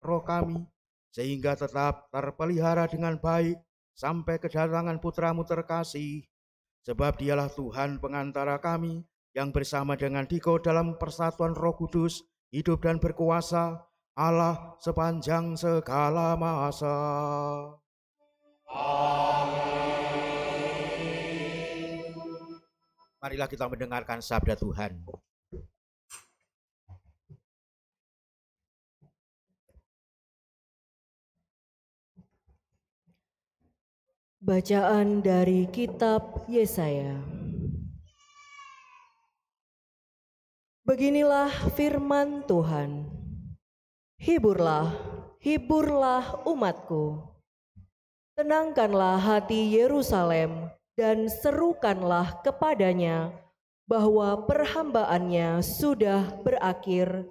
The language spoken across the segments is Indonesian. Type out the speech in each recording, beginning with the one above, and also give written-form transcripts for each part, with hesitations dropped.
roh kami, sehingga tetap terpelihara dengan baik sampai kedatangan putra-Mu terkasih. Sebab Dialah Tuhan pengantara kami, yang bersama dengan Dikau dalam persatuan Roh Kudus, hidup dan berkuasa, Allah sepanjang segala masa. Amin. Marilah kita mendengarkan sabda Tuhan. Bacaan dari kitab Yesaya. Beginilah firman Tuhan. Hiburlah, hiburlah umatku. Tenangkanlah hati Yerusalem dan serukanlah kepadanya bahwa perhambaannya sudah berakhir,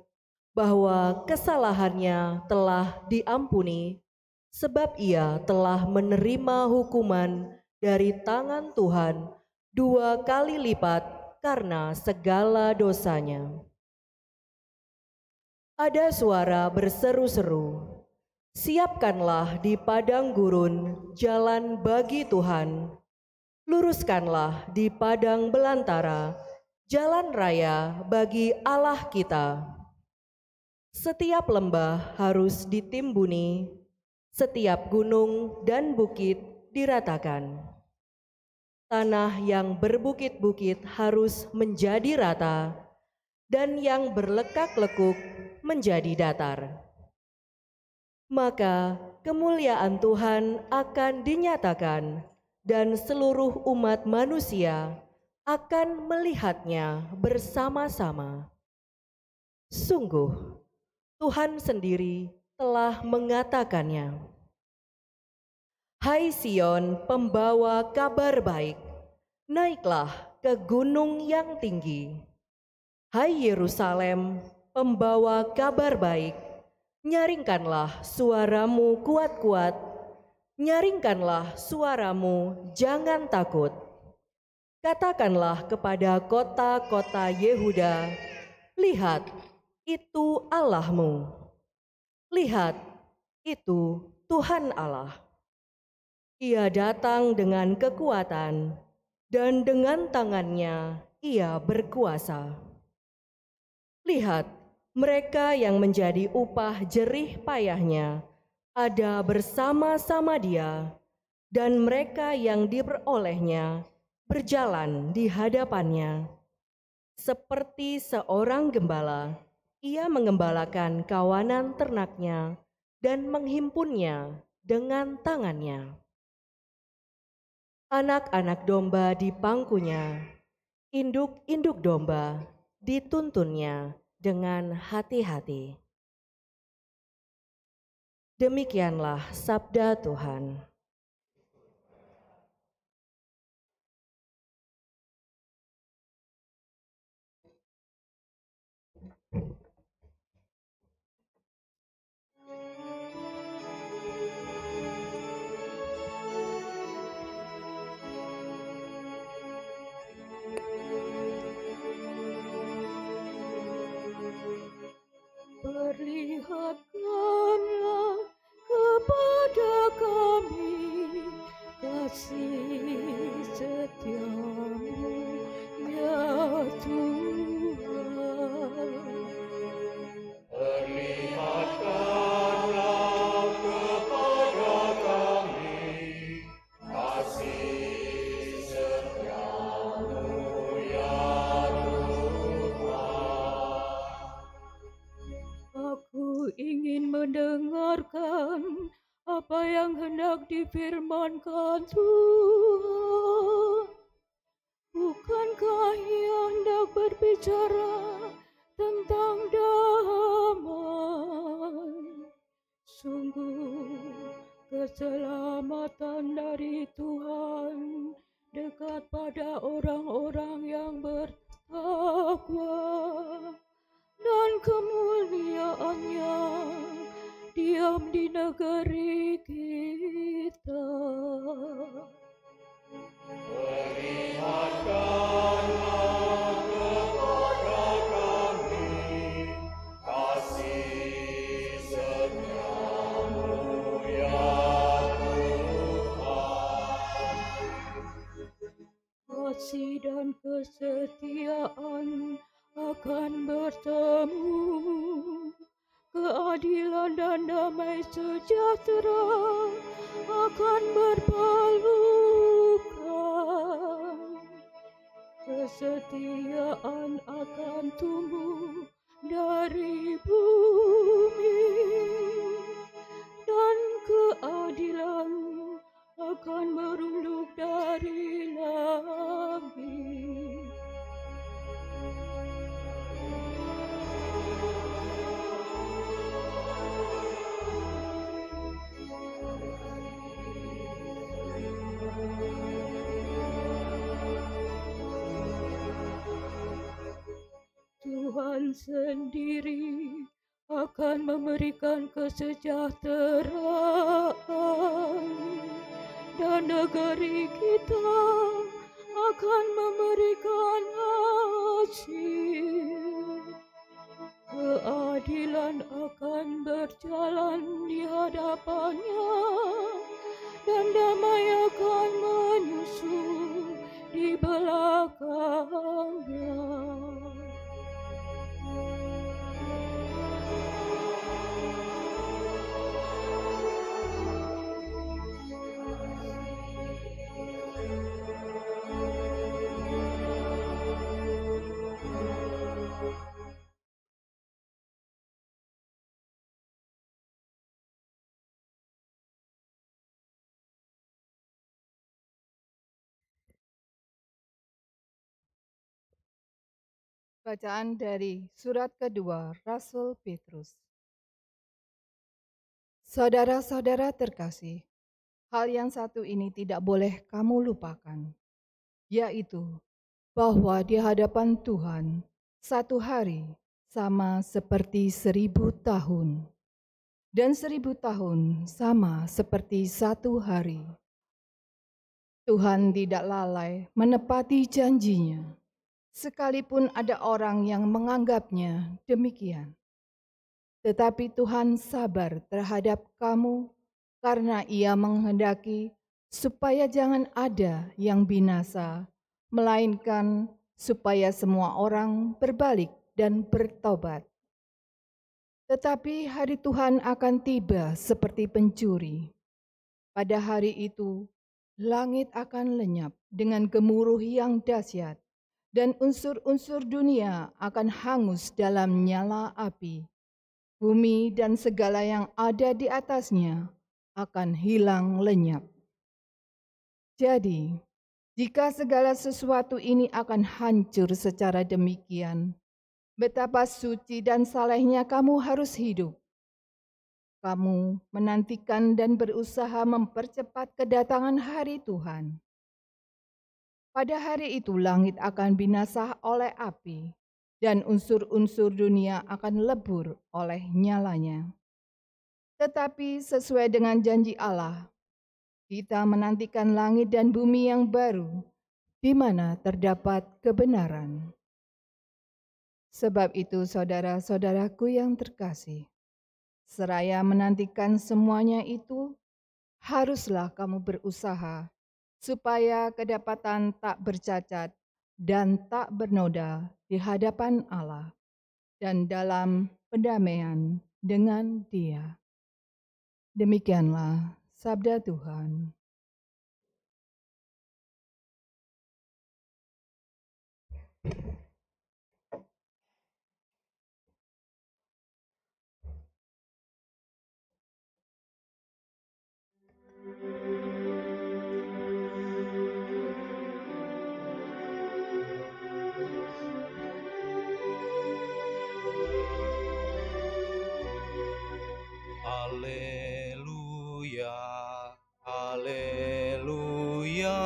bahwa kesalahannya telah diampuni, sebab ia telah menerima hukuman dari tangan Tuhan 2 kali lipat karena segala dosanya. Ada suara berseru-seru, siapkanlah di padang gurun jalan bagi Tuhan, luruskanlah di padang belantara jalan raya bagi Allah kita. Setiap lembah harus ditimbuni, setiap gunung dan bukit diratakan. Tanah yang berbukit-bukit harus menjadi rata, dan yang berlekak-lekuk menjadi datar. Maka kemuliaan Tuhan akan dinyatakan, dan seluruh umat manusia akan melihatnya bersama-sama. Sungguh, Tuhan sendiri telah mengatakannya. Hai Sion, pembawa kabar baik, naiklah ke gunung yang tinggi. Hai Yerusalem, pembawa kabar baik, nyaringkanlah suaramu kuat-kuat, nyaringkanlah suaramu, jangan takut. Katakanlah kepada kota-kota Yehuda, lihat, itu Allahmu. Lihat, itu Tuhan Allah. Ia datang dengan kekuatan, dan dengan tangannya ia berkuasa. Lihat, mereka yang menjadi upah jerih payahnya ada bersama-sama dia, dan mereka yang diperolehnya berjalan di hadapannya. Seperti seorang gembala, ia mengembalakan kawanan ternaknya dan menghimpunnya dengan tangannya. Anak-anak domba di pangkunya, induk-induk domba dituntunnya dengan hati-hati. Demikianlah sabda Tuhan. Perlihatkanlah kepada kami kasih setiamu, ya Tuhan. Perlihatkanlah kepada kami kasih setiamu, ya Aku ingin mendengarkan apa yang hendak difirmankan Tuhan. Bukankah Ia hendak berbicara tentang damai? Sungguh keselamatan dari Tuhan dekat pada orang-orang yang bertakwa, dan kemuliaannya diam di negeri kita. Perlihatkanlah kepada kami kasih setia. dan kesetiaan akan bertemu, keadilan dan damai sejahtera akan berpelukan, kesetiaan akan tumbuh dari bumi, dan keadilan akan merunduk dari langit. Tuhan sendiri akan memberikan kesejahteraan, dan negeri kita akan memberikan hasil. Keadilan akan berjalan di hadapannya, dan damai akan menyusul di belakangnya. Bacaan dari surat kedua Rasul Petrus. Saudara-saudara terkasih, hal yang satu ini tidak boleh kamu lupakan, yaitu bahwa di hadapan Tuhan satu hari sama seperti 1000 tahun, dan 1000 tahun sama seperti satu hari. Tuhan tidak lalai menepati janjinya, sekalipun ada orang yang menganggapnya demikian. Tetapi Tuhan sabar terhadap kamu karena Ia menghendaki supaya jangan ada yang binasa, melainkan supaya semua orang berbalik dan bertobat. Tetapi hari Tuhan akan tiba seperti pencuri. Pada hari itu, langit akan lenyap dengan gemuruh yang dahsyat, dan unsur-unsur dunia akan hangus dalam nyala api. Bumi dan segala yang ada di atasnya akan hilang lenyap. Jadi, jika segala sesuatu ini akan hancur secara demikian, betapa suci dan salehnya kamu harus hidup. Kamu menantikan dan berusaha mempercepat kedatangan hari Tuhan. Pada hari itu langit akan binasa oleh api, dan unsur-unsur dunia akan lebur oleh nyalanya. Tetapi sesuai dengan janji Allah, kita menantikan langit dan bumi yang baru, di mana terdapat kebenaran. Sebab itu saudara-saudaraku yang terkasih, seraya menantikan semuanya itu, haruslah kamu berusaha supaya kedapatan tak bercacat dan tak bernoda di hadapan Allah dan dalam pendamaian dengan Dia. Demikianlah sabda Tuhan. Haleluya, haleluya,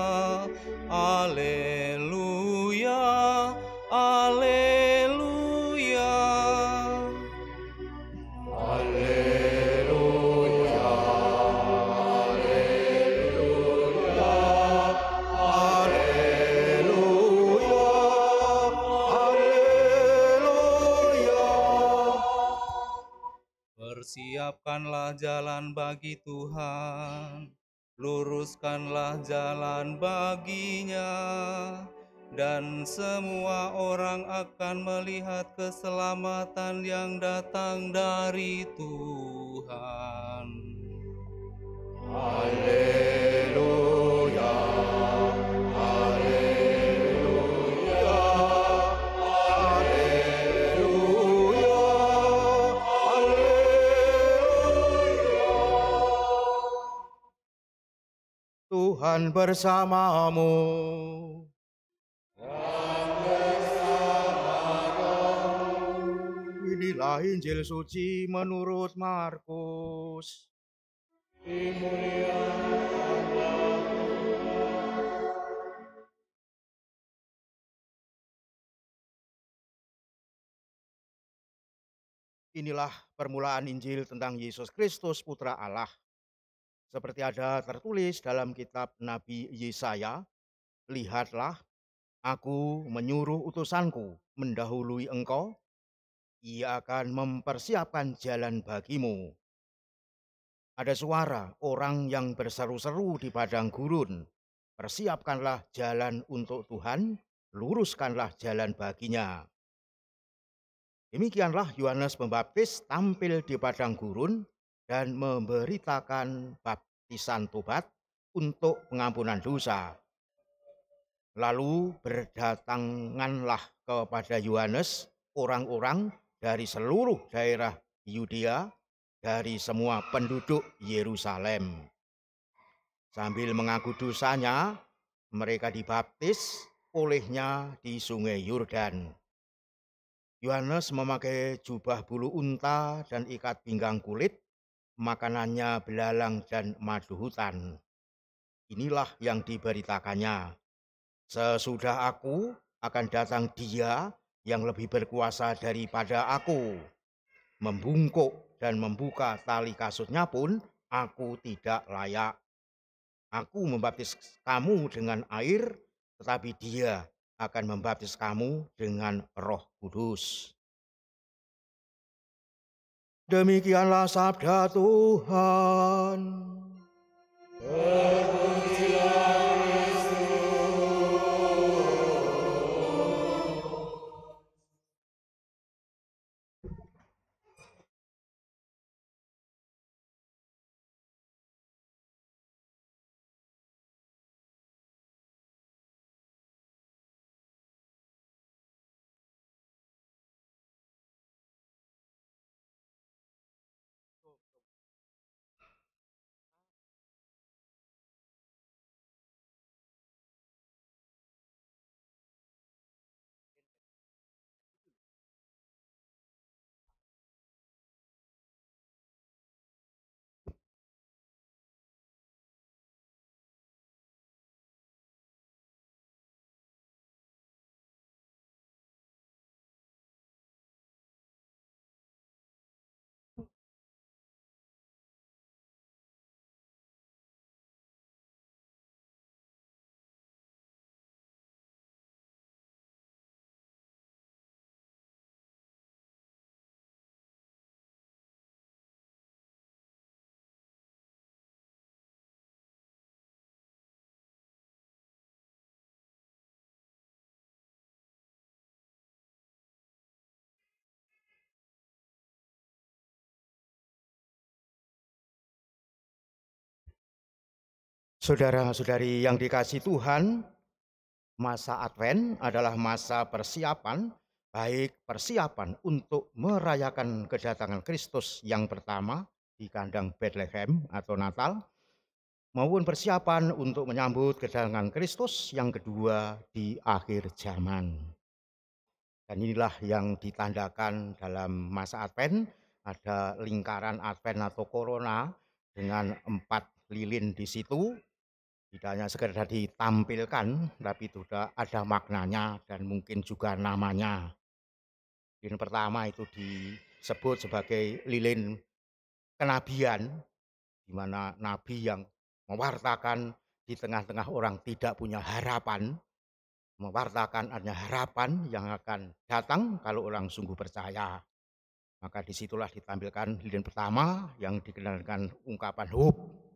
haleluya, haleluya. Haleluya, haleluya, haleluya, haleluya. Persiapkanlah jalan bagi Tuhan, luruskanlah jalan baginya. dan semua orang akan melihat keselamatan yang datang dari Tuhan. Haleluya, haleluya, haleluya, haleluya. Tuhan bersamamu. Inilah Injil suci menurut Markus. Inilah permulaan Injil tentang Yesus Kristus Putra Allah. Seperti ada tertulis dalam kitab Nabi Yesaya, lihatlah, aku menyuruh utusanku mendahului engkau, ia akan mempersiapkan jalan bagimu. Ada suara orang yang berseru-seru di padang gurun, persiapkanlah jalan untuk Tuhan, luruskanlah jalan baginya. Demikianlah Yohanes Pembaptis tampil di padang gurun dan memberitakan baptisan tobat untuk pengampunan dosa. Lalu berdatanganlah kepada Yohanes orang-orang dari seluruh daerah Yudea, dari semua penduduk Yerusalem. Sambil mengaku dosanya, mereka dibaptis olehnya di Sungai Yordan. Yohanes memakai jubah bulu unta dan ikat pinggang kulit, makanannya belalang dan madu hutan. Inilah yang diberitakannya. Sesudah aku akan datang Dia yang lebih berkuasa daripada aku. Membungkuk dan membuka tali kasutnya pun aku tidak layak. Aku membaptis kamu dengan air, tetapi Dia akan membaptis kamu dengan Roh Kudus. Demikianlah sabda Tuhan. Saudara-saudari yang dikasihi Tuhan, masa Advent adalah masa persiapan, baik persiapan untuk merayakan kedatangan Kristus yang pertama di kandang Bethlehem atau Natal, maupun persiapan untuk menyambut kedatangan Kristus yang kedua di akhir zaman. Dan inilah yang ditandakan dalam masa Advent, ada lingkaran Advent atau Corona dengan 4 lilin di situ. Tidak hanya sekedar ditampilkan, tapi juga ada maknanya dan mungkin juga namanya. Lilin pertama itu disebut sebagai lilin kenabian, di mana nabi yang mewartakan di tengah-tengah orang tidak punya harapan, mewartakan adanya harapan yang akan datang kalau orang sungguh percaya. Maka disitulah ditampilkan lilin pertama yang dikenalkan ungkapan hope.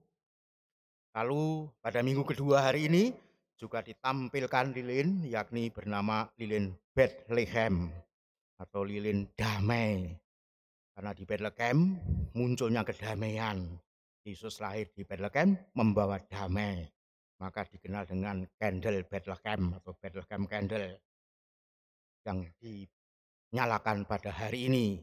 Lalu pada minggu kedua hari ini juga ditampilkan lilin, yakni bernama lilin Bethlehem atau lilin damai. Karena di Bethlehem munculnya kedamaian. Yesus lahir di Bethlehem membawa damai. Maka dikenal dengan candle Bethlehem atau Bethlehem candle yang dinyalakan pada hari ini.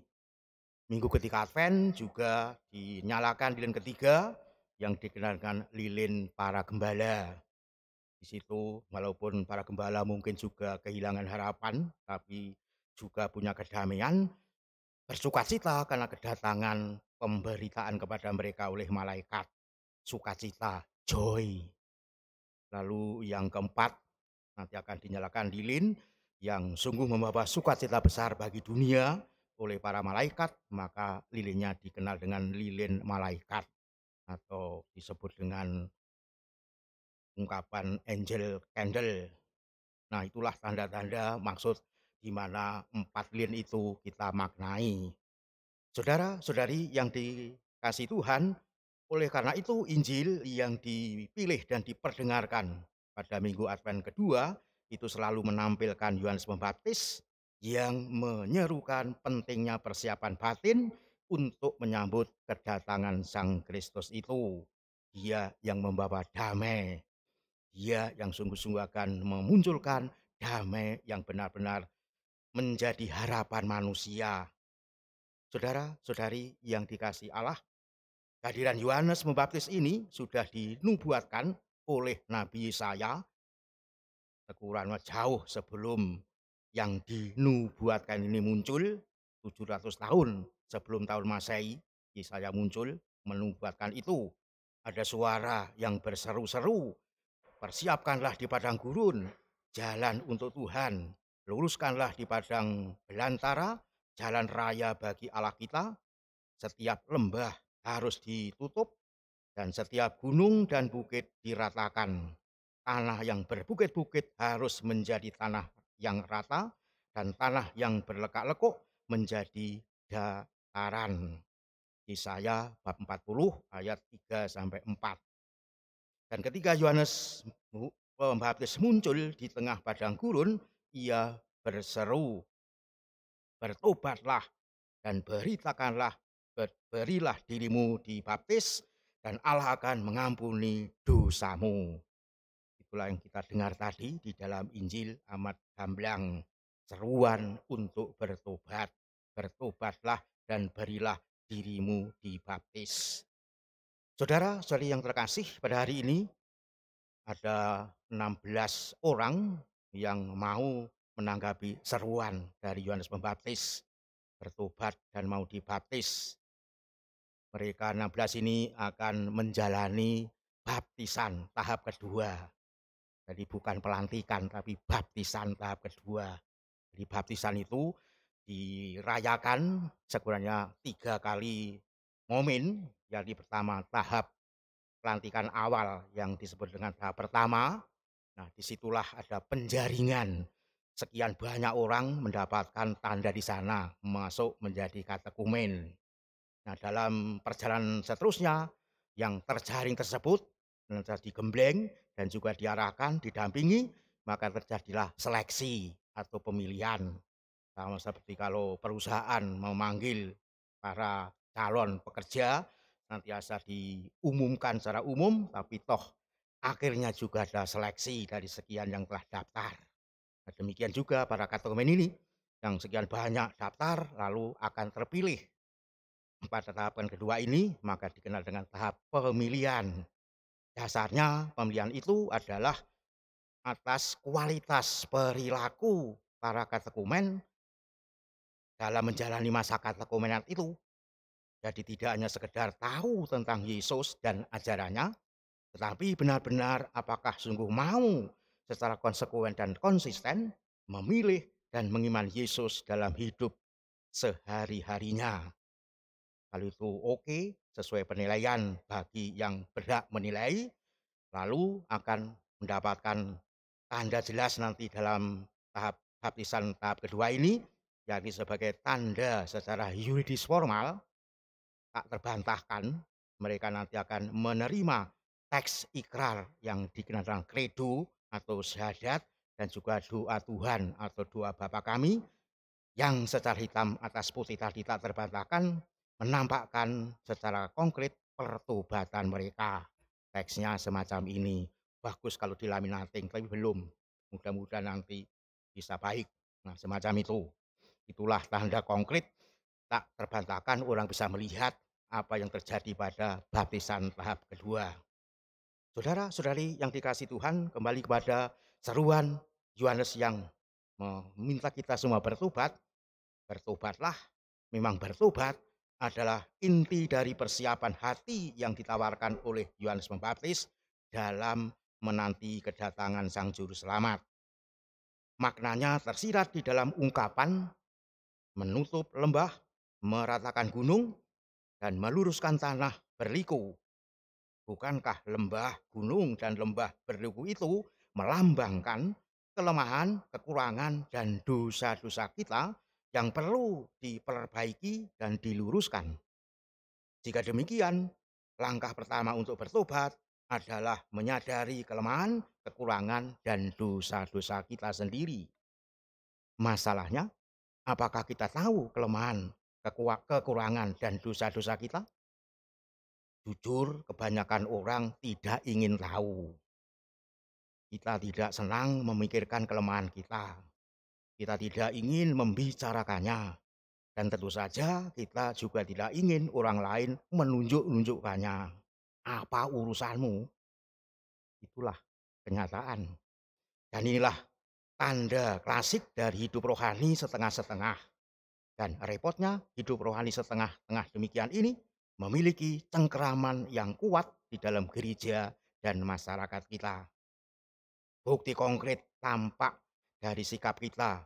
Minggu ketika Advent juga dinyalakan lilin ketiga yang dikenal dengan lilin para gembala. Di situ walaupun para gembala mungkin juga kehilangan harapan, tapi juga punya kedamaian, bersukacita karena kedatangan pemberitaan kepada mereka oleh malaikat. Sukacita, joy. Lalu yang keempat, nanti akan dinyalakan lilin yang sungguh membawa sukacita besar bagi dunia oleh para malaikat, maka lilinnya dikenal dengan lilin malaikat atau disebut dengan ungkapan angel candle. Nah, itulah tanda-tanda maksud di mana 4 lilin itu kita maknai. Saudara-saudari yang dikasihi Tuhan, oleh karena itu Injil yang dipilih dan diperdengarkan pada Minggu Advent kedua itu selalu menampilkan Yohanes Pembaptis yang menyerukan pentingnya persiapan batin untuk menyambut kedatangan Sang Kristus itu. Dia yang membawa damai. Dia yang sungguh-sungguh akan memunculkan damai yang benar-benar menjadi harapan manusia. Saudara-saudari yang dikasihi Allah, kehadiran Yohanes Pembaptis ini sudah dinubuatkan oleh Nabi Yesaya kurang jauh sebelum yang dinubuatkan ini muncul. 700 tahun sebelum tahun Masehi Yesaya muncul menubuatkan itu. Ada suara yang berseru-seru, persiapkanlah di padang gurun jalan untuk Tuhan, luruskanlah di padang belantara jalan raya bagi Allah kita. Setiap lembah harus ditutup dan setiap gunung dan bukit diratakan. Tanah yang berbukit-bukit harus menjadi tanah yang rata dan tanah yang berlekak-lekuk menjadi dataran. Yesaya bab 40 ayat 3 sampai 4. Dan ketika Yohanes Pembaptis muncul di tengah padang gurun, ia berseru, bertobatlah dan berilah dirimu dibaptis dan Allah akan mengampuni dosamu. Itulah yang kita dengar tadi di dalam Injil amat gamblang. Seruan untuk bertobat. Bertobatlah dan berilah dirimu dibaptis. Saudara-saudari yang terkasih, pada hari ini ada 16 orang yang mau menanggapi seruan dari Yohanes Pembaptis. Bertobat dan mau dibaptis. Mereka 16 ini akan menjalani baptisan tahap kedua. Jadi bukan pelantikan tapi baptisan tahap kedua. Jadi baptisan itu dirayakan sekurangnya 3 kali momen. Jadi pertama tahap pelantikan awal yang disebut dengan tahap pertama. Nah, disitulah ada penjaringan. Sekian banyak orang mendapatkan tanda di sana masuk menjadi katekumen. Nah, dalam perjalanan seterusnya yang terjaring tersebut menjadi gembleng dan juga diarahkan, didampingi, maka terjadilah seleksi atau pemilihan. Sama seperti kalau perusahaan memanggil para calon pekerja, nantiasa diumumkan secara umum, tapi toh akhirnya juga ada seleksi dari sekian yang telah daftar. Nah, demikian juga para katekumen ini, yang sekian banyak daftar lalu akan terpilih. Pada tahapan kedua ini, maka dikenal dengan tahap pemilihan. Dasarnya pemilihan itu adalah atas kualitas perilaku para katekumen dalam menjalani masa katekumenan itu. Jadi tidak hanya sekedar tahu tentang Yesus dan ajarannya, tetapi benar-benar apakah sungguh mau secara konsekuen dan konsisten memilih dan mengimani Yesus dalam hidup sehari-harinya. Kalau itu oke, sesuai penilaian bagi yang berhak menilai, lalu akan mendapatkan tanda jelas nanti dalam tahap baptisan tahap kedua ini, yakni sebagai tanda secara yuridis formal, tak terbantahkan, mereka nanti akan menerima teks ikrar yang dikenal dengan kredo atau syahadat dan juga doa Tuhan atau doa Bapa kami yang secara hitam atas putih tadi tak terbantahkan menampakkan secara konkret pertobatan mereka. Teksnya semacam ini. Bagus kalau dilaminating, tapi belum. Mudah-mudahan nanti bisa baik. Nah, semacam itu. Itulah tanda konkret tak terbantahkan orang bisa melihat apa yang terjadi pada baptisan tahap kedua. Saudara-saudari yang dikasih Tuhan, kembali kepada seruan Yohanes yang meminta kita semua bertobat. Bertobatlah, memang bertobat adalah inti dari persiapan hati yang ditawarkan oleh Yohanes Pembaptis dalam menanti kedatangan Sang Juru Selamat. Maknanya tersirat di dalam ungkapan menutup lembah, meratakan gunung, dan meluruskan tanah berliku. Bukankah lembah, gunung, dan lembah berliku itu melambangkan kelemahan, kekurangan, dan dosa-dosa kita yang perlu diperbaiki dan diluruskan? Jika demikian, langkah pertama untuk bertobat adalah menyadari kelemahan, kekurangan, dan dosa-dosa kita sendiri. Masalahnya, apakah kita tahu kelemahan, kekurangan, dan dosa-dosa kita? Jujur, kebanyakan orang tidak ingin tahu. Kita tidak senang memikirkan kelemahan kita. Kita tidak ingin membicarakannya. Dan tentu saja kita juga tidak ingin orang lain menunjuk-nunjukkannya. Apa urusanmu? Itulah kenyataan. Dan inilah tanda klasik dari hidup rohani setengah-setengah. Dan repotnya hidup rohani setengah-tengah demikian ini memiliki cengkeraman yang kuat di dalam gereja dan masyarakat kita. Bukti konkret tampak dari sikap kita,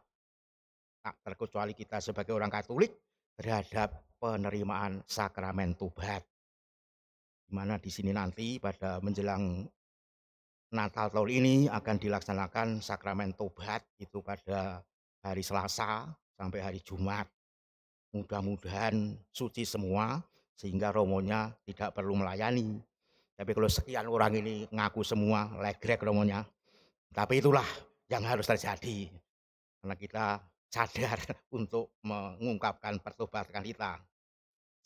tak terkecuali kita sebagai orang Katolik, terhadap penerimaan sakramen tobat. Di mana di sini nanti pada menjelang Natal tahun ini akan dilaksanakan sakramen tobat itu pada hari Selasa sampai hari Jumat. Mudah-mudahan suci semua sehingga romonya tidak perlu melayani. Tapi kalau sekian orang ini ngaku semua legrek romonya, tapi itulah yang harus terjadi. Karena kita sadar untuk mengungkapkan pertobatan kita.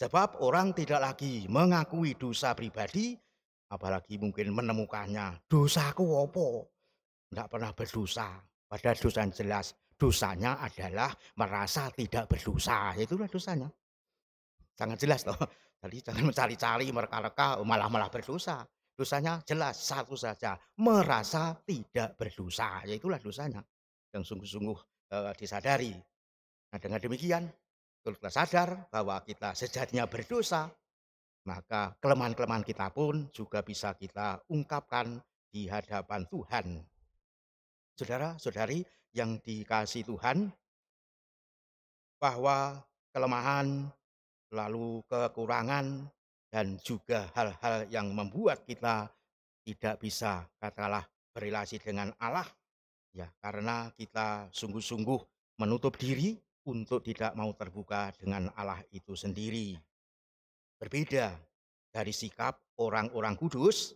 Sebab orang tidak lagi mengakui dosa pribadi, apalagi mungkin menemukannya. Dosaku apa? Tidak pernah berdosa. Padahal dosa yang jelas. Dosanya adalah merasa tidak berdosa. Itulah dosanya. Sangat jelas loh. Jadi jangan mencari-cari, mereka-reka, malah berdosa. Dosanya jelas, satu saja. Merasa tidak berdosa. Ya itulah dosanya. Yang sungguh-sungguh disadari. Nah dengan demikian, kalau kita sadar bahwa kita sejatinya berdosa, maka kelemahan-kelemahan kita pun juga bisa kita ungkapkan di hadapan Tuhan. Saudara-saudari yang dikasihi Tuhan, bahwa kelemahan, lalu kekurangan, dan juga hal-hal yang membuat kita tidak bisa katakanlah berrelasi dengan Allah, ya karena kita sungguh-sungguh menutup diri untuk tidak mau terbuka dengan Allah itu sendiri. Berbeda dari sikap orang-orang kudus,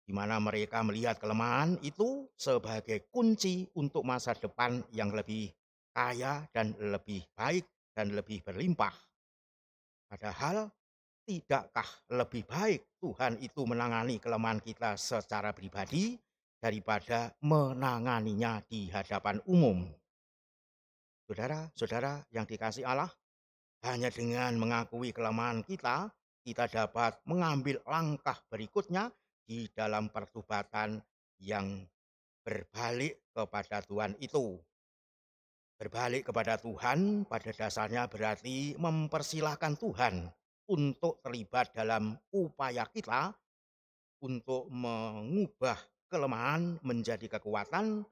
di mana mereka melihat kelemahan itu sebagai kunci untuk masa depan yang lebih kaya dan lebih baik dan lebih berlimpah. Padahal tidakkah lebih baik Tuhan itu menangani kelemahan kita secara pribadi daripada menanganinya di hadapan umum? Saudara-saudara yang dikasihi Allah, hanya dengan mengakui kelemahan kita, kita dapat mengambil langkah berikutnya di dalam pertobatan yang berbalik kepada Tuhan itu. Berbalik kepada Tuhan pada dasarnya berarti mempersilahkan Tuhan untuk terlibat dalam upaya kita untuk mengubah kelemahan menjadi kekuatan,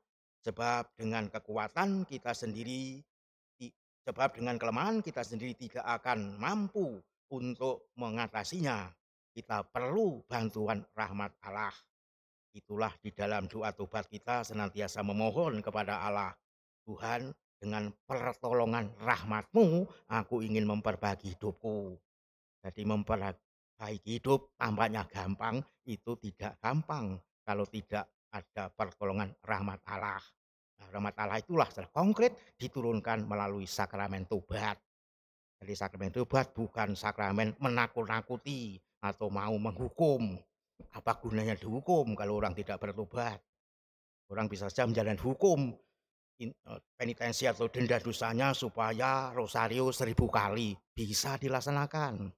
sebab dengan kekuatan kita sendiri, sebab dengan kelemahan kita sendiri tidak akan mampu untuk mengatasinya. Kita perlu bantuan rahmat Allah. Itulah di dalam doa tobat kita senantiasa memohon kepada Allah. Tuhan, dengan pertolongan rahmat-Mu, aku ingin memperbaiki hidupku. Jadi memperbaiki hidup tampaknya gampang, itu tidak gampang kalau tidak ada pertolongan rahmat Allah. Nah, rahmat Allah itulah secara konkret diturunkan melalui sakramen tobat. Jadi sakramen tobat bukan sakramen menakut-nakuti atau mau menghukum. Apa gunanya dihukum kalau orang tidak bertobat? Orang bisa saja menjalani hukum, penitensi atau denda dosanya supaya rosario 1000 kali. Bisa dilaksanakan.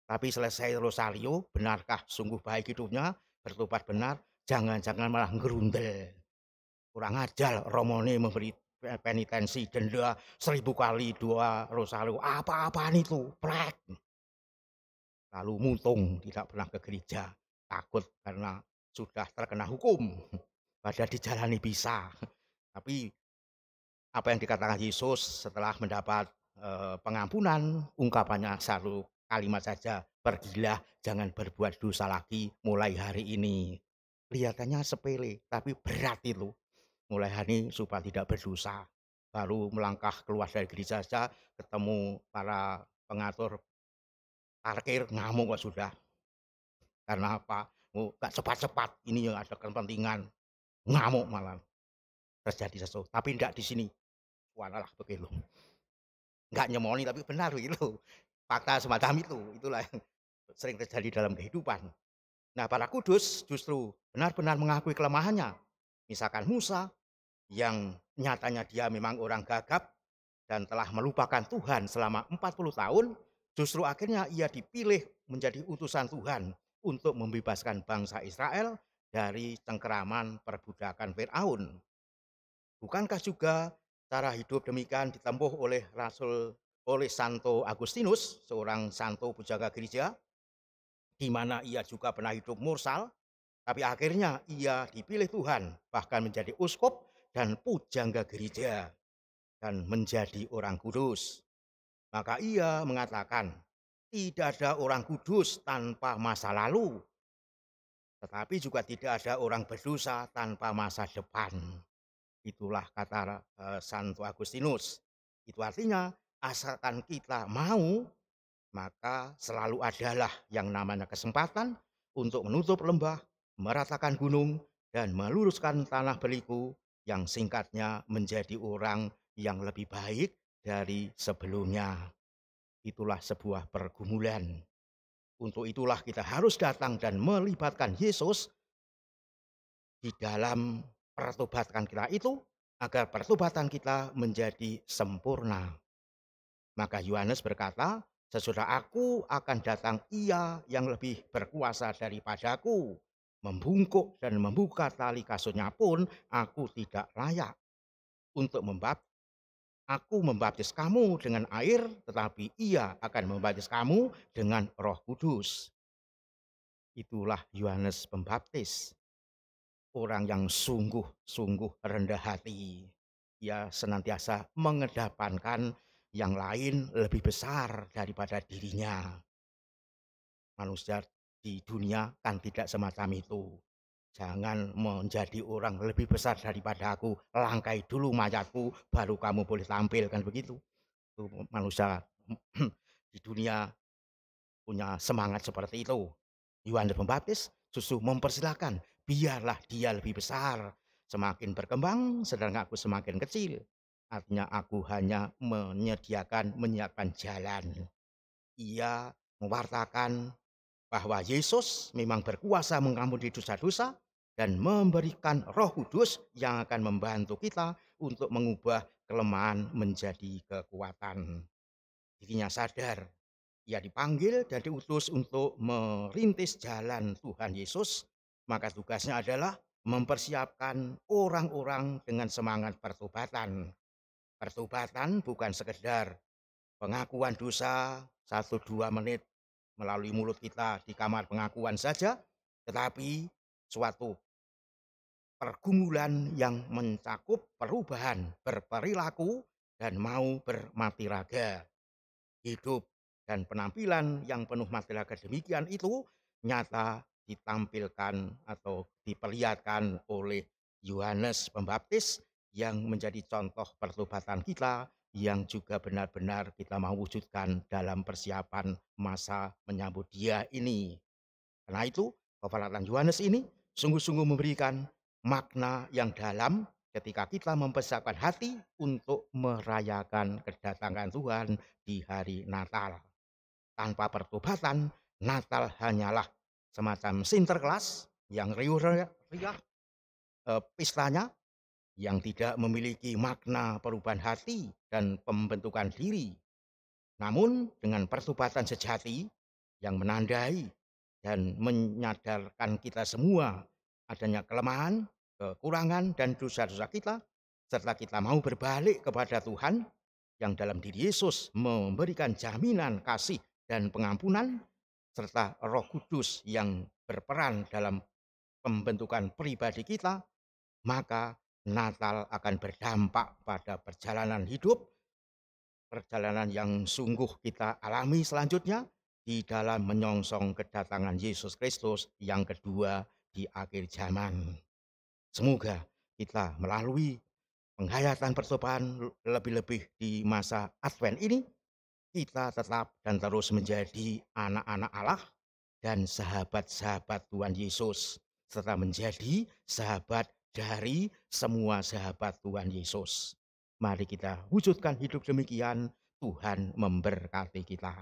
Tapi selesai rosario, benarkah sungguh baik hidupnya, bertobat benar, jangan-jangan malah ngerundel. Kurang ajar Romone memberi penitensi denda 1000 kali 2 rosario. Apa-apaan itu? Plek. Lalu muntung tidak pernah ke gereja. Takut karena sudah terkena hukum. Padahal dijalani bisa. Tapi apa yang dikatakan Yesus setelah mendapat pengampunan, ungkapannya satu kalimat saja, pergilah, jangan berbuat dosa lagi mulai hari ini. Kelihatannya sepele, tapi berat itu. Mulai hari ini supaya tidak berdosa. Baru melangkah keluar dari gereja saja, ketemu para pengatur parkir, ngamuk kok sudah. Karena apa? Gak cepat-cepat, ini yang ada kepentingan. Ngamuk malah. Terjadi sesuatu, tapi tidak di sini. Walah begitu. Nggak nyemoni tapi benar begitu. Fakta semacam itulah yang sering terjadi dalam kehidupan. Nah, para kudus justru benar-benar mengakui kelemahannya. Misalkan Musa yang nyatanya dia memang orang gagap dan telah melupakan Tuhan selama 40 tahun, justru akhirnya ia dipilih menjadi utusan Tuhan untuk membebaskan bangsa Israel dari cengkeraman perbudakan Firaun. Bukankah juga cara hidup demikian ditempuh oleh Santo Agustinus, seorang santo pujaga gereja, di mana ia juga pernah hidup mursal, tapi akhirnya ia dipilih Tuhan, bahkan menjadi uskup dan pujangga gereja, dan menjadi orang kudus. Maka ia mengatakan, tidak ada orang kudus tanpa masa lalu, tetapi juga tidak ada orang berdosa tanpa masa depan. Itulah kata Santo Agustinus. Itu artinya asalkan kita mau, maka selalu adalah yang namanya kesempatan untuk menutup lembah, meratakan gunung, dan meluruskan tanah berliku yang singkatnya menjadi orang yang lebih baik dari sebelumnya. Itulah sebuah pergumulan. Untuk itulah kita harus datang dan melibatkan Yesus di dalam pertobatan kita itu, agar pertobatan kita menjadi sempurna. Maka Yohanes berkata, sesudah aku akan datang ia yang lebih berkuasa daripadaku. Membungkuk dan membuka tali kasutnya pun aku tidak layak. Aku membaptis kamu dengan air, tetapi ia akan membaptis kamu dengan Roh Kudus. Itulah Yohanes Pembaptis. Orang yang sungguh-sungguh rendah hati. Ia senantiasa mengedepankan yang lain lebih besar daripada dirinya. Manusia di dunia kan tidak semacam itu. Jangan menjadi orang lebih besar daripada aku. Langkai dulu mayatku, baru kamu boleh tampil, kan begitu. Itu manusia di dunia punya semangat seperti itu. Yohanes Pembaptis justru mempersilahkan, biarlah dia lebih besar. Semakin berkembang, sedangkan aku semakin kecil. Artinya aku hanya menyiapkan jalan. Ia mewartakan bahwa Yesus memang berkuasa mengampuni dosa-dosa dan memberikan Roh Kudus yang akan membantu kita untuk mengubah kelemahan menjadi kekuatan. Dirinya sadar, ia dipanggil dan diutus untuk merintis jalan Tuhan Yesus, maka tugasnya adalah mempersiapkan orang-orang dengan semangat pertobatan. Pertobatan bukan sekedar pengakuan dosa 1-2 menit melalui mulut kita di kamar pengakuan saja, tetapi suatu pergumulan yang mencakup perubahan berperilaku dan mau bermati raga. Hidup dan penampilan yang penuh mati raga demikian itu nyata ditampilkan atau diperlihatkan oleh Yohanes Pembaptis yang menjadi contoh pertobatan kita yang juga benar-benar kita mau wujudkan dalam persiapan masa menyambut Dia ini. Karena itu, pewartaan Yohanes ini sungguh-sungguh memberikan makna yang dalam ketika kita mempersiapkan hati untuk merayakan kedatangan Tuhan di hari Natal. Tanpa pertobatan, Natal hanyalah semacam sinterklas yang riuh-riuh pestanya, yang tidak memiliki makna perubahan hati dan pembentukan diri. Namun dengan pertobatan sejati yang menandai dan menyadarkan kita semua adanya kelemahan, kekurangan, dan dosa-dosa kita, serta kita mau berbalik kepada Tuhan yang dalam diri Yesus memberikan jaminan kasih dan pengampunan, serta Roh Kudus yang berperan dalam pembentukan pribadi kita, maka Natal akan berdampak pada perjalanan hidup, perjalanan yang sungguh kita alami selanjutnya di dalam menyongsong kedatangan Yesus Kristus yang kedua di akhir zaman. Semoga kita melalui penghayatan percobaan, lebih-lebih di masa Advent ini, kita tetap dan terus menjadi anak-anak Allah dan sahabat-sahabat Tuhan Yesus, serta menjadi sahabat dari semua sahabat Tuhan Yesus. Mari kita wujudkan hidup demikian. Tuhan memberkati kita.